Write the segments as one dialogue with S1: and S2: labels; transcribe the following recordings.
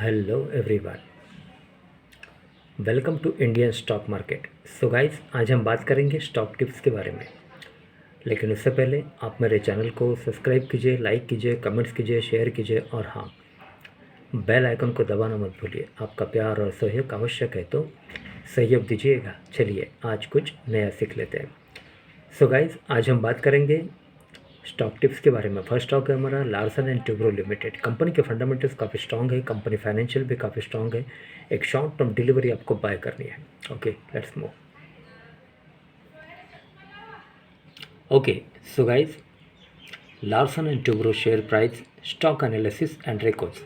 S1: Hello everyone, welcome to Indian stock market. So guys, आज हम बात करेंगे स्टॉक टिप्स के बारे में। लेकिन उससे पहले आप मेरे चैनल को सब्सक्राइब कीजिए, लाइक कीजिए, कमेंट्स कीजिए, शेयर कीजिए और हाँ, बेल आइकन को दबाना मत भूलिए। आपका प्यार और सहयोग आवश्यक है, तो सहयोग दीजिएगा। चलिए आज कुछ नया सीख लेते हैं। सो गाइस, आज हम बात करेंगे स्टॉक टिप्स के बारे में। फर्स्ट स्टॉक है हमारा Larsen and Toubro limited. Company के फंडामेंटल्स काफ़ी स्ट्रॉन्ग है, कंपनी फाइनेंशियल भी काफ़ी स्ट्रॉन्ग है। एक शॉर्ट टर्म डिलीवरी आपको बाय करनी है। Okay, let's move. Okay, so guys, Larsen and Toubro share price, stock analysis and records.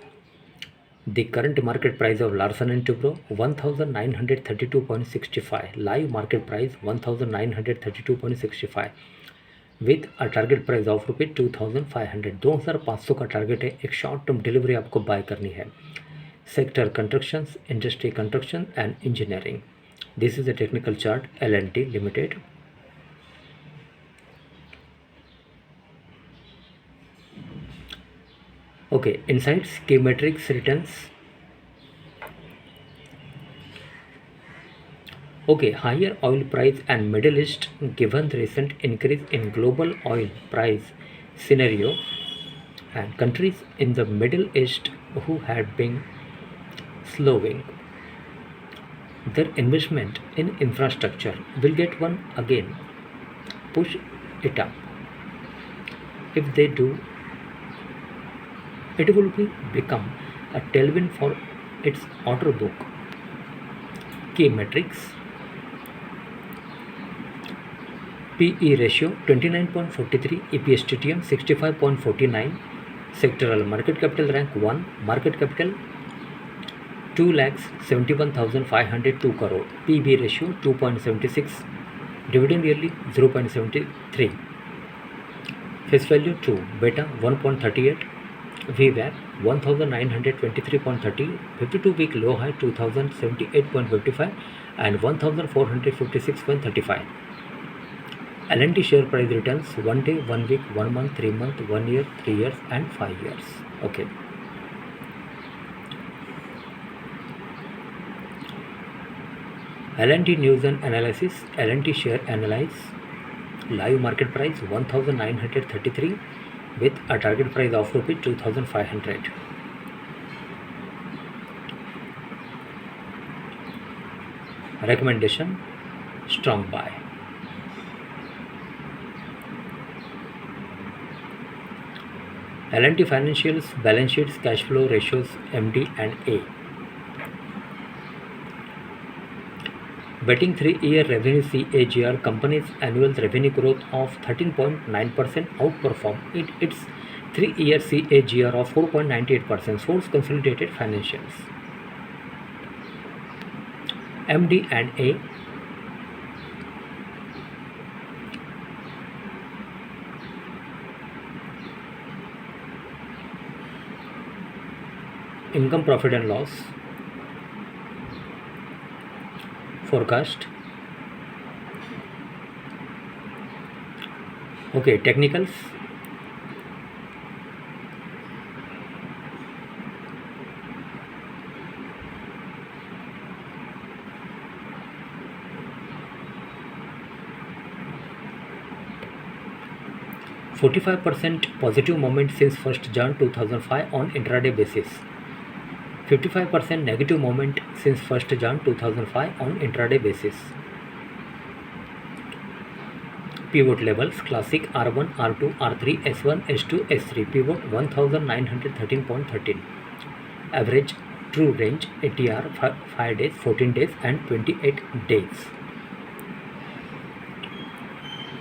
S1: The current market price of Larsen and Toubro 1932.65, live market price 1932.65 with a target price of rupees 2500। 2500 का target है। एक short term delivery आपको buy करनी है। Sector constructions, industry construction and engineering. This is a technical chart L&T limited. Okay, insights, key metrics, returns. Okay, higher oil price and Middle East, given the recent increase in global oil price scenario, and countries in the Middle East who had been slowing their investment in infrastructure will get one again push it up. If they do, it will become a tailwind for its order book. Key metrics: PE ratio 29.43, EPS TTM 65.49, sectoral market capital rank 1, market capital 2,71,502 crore, PB ratio 2.76, dividend yearly 0.73, face value 2, beta 1.38, VWAP 1923.30, 52-week low high 2078.55 and 1456.35. L&T share price returns 1 day, 1 week, 1 month, 3 month, 1 year, 3 years and 5 years. Okay. L&T news and analysis. L&T share analyze. Live market price 1933 with a target price of rupees 2500. Recommendation: strong buy. L&T financials, balance sheets, cash flow ratios, MD and A. Betting 3-year revenue CAGR, company's annual revenue growth of 13.9% outperformed its 3-year CAGR of 4.98%. Source consolidated financials. MD and A. Income, profit and loss forecast. Okay, technicals. %45 positive moment since 1st Jan 2005 on intraday basis. 55% negative moment since 1st Jan 2005 on intraday basis. Pivot levels: classic R1, R2, R3, S1, S2, S3. Pivot 1913.13. Average true range ATR 5 days, 14 days and 28 days.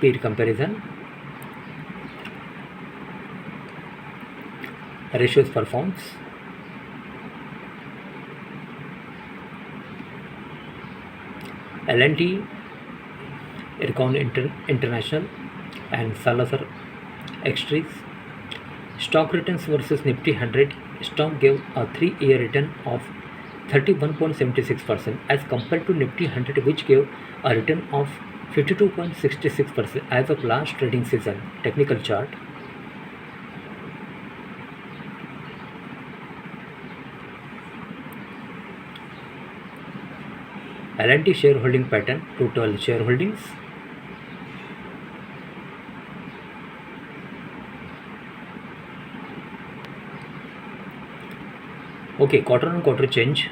S1: Peer comparison. Ratios performs. L&T, Ircon International and Salazar Extries. Stock returns versus Nifty 100. Stock gave a 3-year return of 31.76% as compared to Nifty 100, which gave a return of 52.66% as of last trading season. Technical chart. L&T shareholding pattern, total shareholdings. Okay, quarter on quarter change.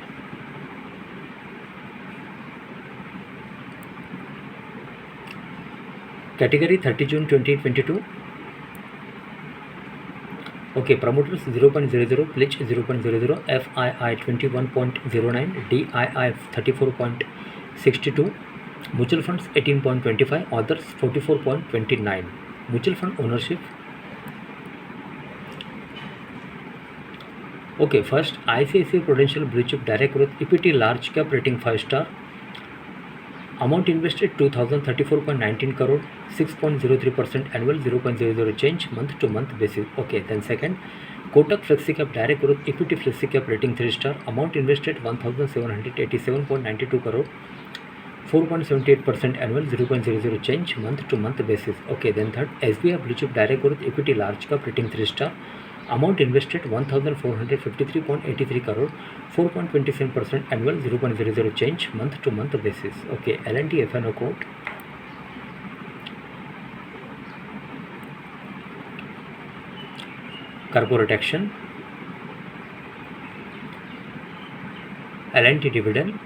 S1: Category 30 June 2022. Okay, promoters 0.00, pledge 0.00, FII 21.09, DII 34.62, mutual funds 18.25, others 44.29. Mutual fund ownership. Okay, first ICICI Prudential Blue Chip Direct Growth Equity Large Cap Rating 5 star. Amount invested 2034.19 crore, 6.03% annual, 0.00 change month to month basis. Okay, then second, Kotak Flexi Cap Direct Growth Equity Flexi Cap Rating 3 star. Amount invested 1787.92 crore, 4.78% annual, 0.00 change month to month basis. Okay, then third, SBI Blue Chip Direct Growth Equity Large Cap Rating 3 star. Amount invested 1453.83 crore, 4.27% annual, 0.00 change month to month basis. Okay, L&T FNO code. Corporate action. L&T dividend.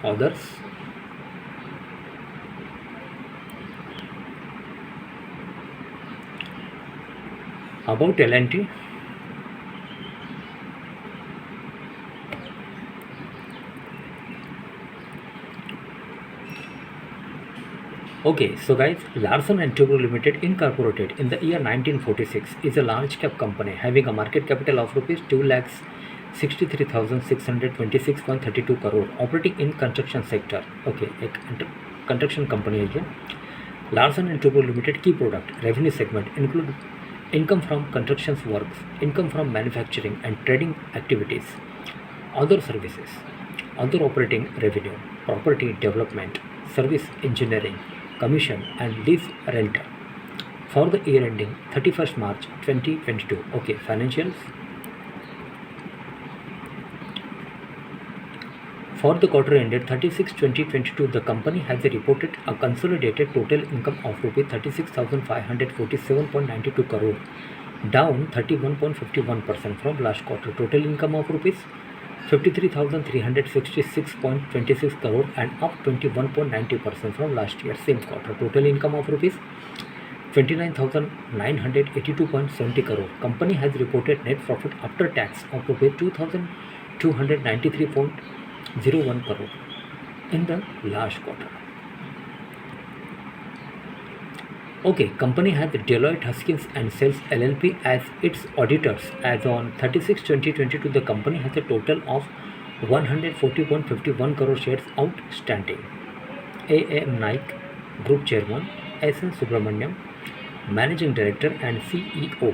S1: Others. About L&T. Okay, so guys, Larsen and Toubro Limited incorporated in the year 1946 is a large cap company having a market capital of rupees 2,63,626.32 crore, operating in construction sector. Okay, एक construction company है ये. Larsen and Toubro Limited key product revenue segment include income from construction works, income from manufacturing and trading activities, other services, other operating revenue, property development, service engineering, commission and lease rent for the year ending 31st March 2022. Okay, financials. For the quarter ended 36/2022, the company has reported a consolidated total income of rupees 36,547.92 crore, down 31.51% from last quarter. Total income of rupees 53,366.26 crore and up 21.90% from last year same quarter. Total income of rupees 29,982.70 crore. Company has reported net profit after tax of rupees 2,293.01 crore in the last quarter. Okay, company has Deloitte Haskins and Sells LLP as its auditors. As on 36/2022, the company has a total of 140.51 crore shares outstanding. A.M. Naik, Group Chairman, S.N. Subramaniam, Managing Director and CEO.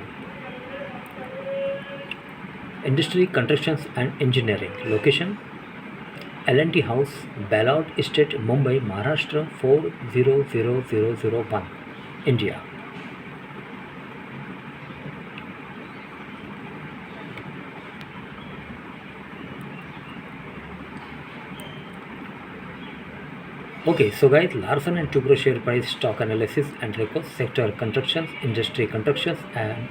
S1: Industry, Constructions and Engineering. Location, L&T House, Ballard Estate, Mumbai, Maharashtra 400001, India. Okay, so guys, Larsen and Toubro share price, stock analysis and records. Sector, constructions, industry, constructions and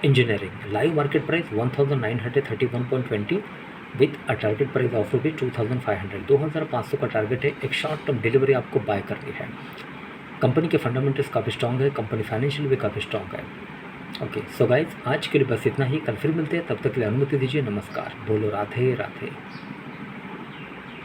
S1: engineering. Live market price 1931.20 with a target price of rupees 2500. 2500 का target है. एक short term delivery आपको buy करनी है. Company के fundamentals काफ़ी strong है. Company financial भी काफ़ी स्ट्रॉन्ग है. ओके, सो गाइज आज के लिए बस इतना ही. कल फिर मिलते हैं. तब तक के लिए अनुमति दीजिए. नमस्कार. बोलो राधे राधे.